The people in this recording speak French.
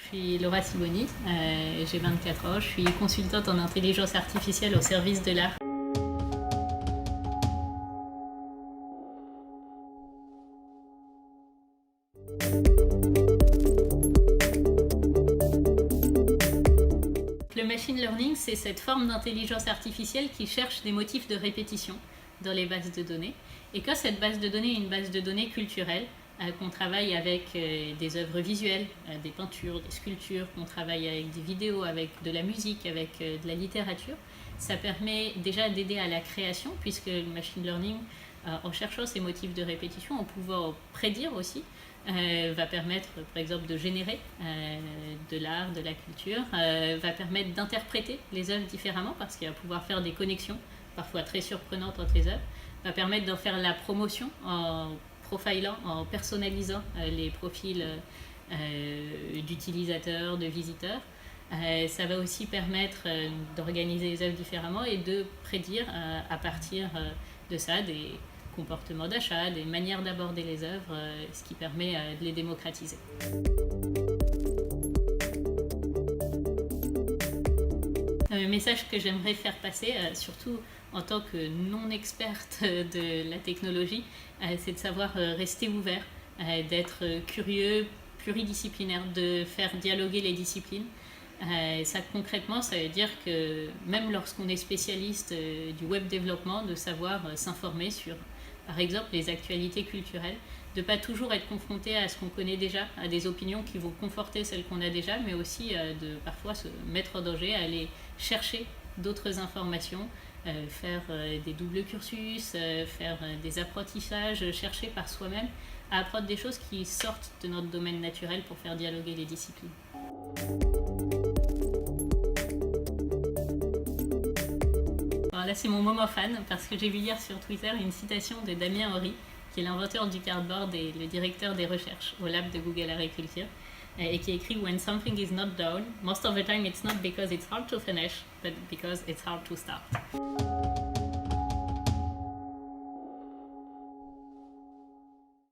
Je suis Laura Siboni, j'ai 24 ans, je suis consultante en intelligence artificielle au service de l'art. Le machine learning, c'est cette forme d'intelligence artificielle qui cherche des motifs de répétition dans les bases de données. Et quand cette base de données est une base de données culturelle, qu'on travaille avec des œuvres visuelles, des peintures, des sculptures, qu'on travaille avec des vidéos, avec de la musique, avec de la littérature, ça permet déjà d'aider à la création, puisque le machine learning, en cherchant ces motifs de répétition, en pouvant prédire aussi, va permettre par exemple de générer de l'art, de la culture, va permettre d'interpréter les œuvres différemment parce qu'il va pouvoir faire des connexions parfois très surprenantes entre les œuvres, va permettre d'en faire la promotion en profilant, en personnalisant les profils d'utilisateurs, de visiteurs. Ça va aussi permettre d'organiser les œuvres différemment et de prédire à partir de ça des comportements d'achat, des manières d'aborder les œuvres, ce qui permet de les démocratiser. Le message que j'aimerais faire passer, surtout en tant que non-experte de la technologie, c'est de savoir rester ouvert, d'être curieux, pluridisciplinaire, de faire dialoguer les disciplines. Ça concrètement, ça veut dire que même lorsqu'on est spécialiste du web développement, de savoir s'informer sur, par exemple, les actualités culturelles, de ne pas toujours être confronté à ce qu'on connaît déjà, à des opinions qui vont conforter celles qu'on a déjà, mais aussi de parfois se mettre en danger, aller chercher d'autres informations, faire des doubles cursus, faire des apprentissages, chercher par soi-même à apprendre des choses qui sortent de notre domaine naturel pour faire dialoguer les disciplines. Alors là, c'est mon moment fan parce que j'ai vu hier sur Twitter une citation de Damien Horry, qui est l'inventeur du cardboard et le directeur des recherches au lab de Google Agriculture, et qui écrit "When something is not done, most of the time it's not because it's hard to finish, but because it's hard to start."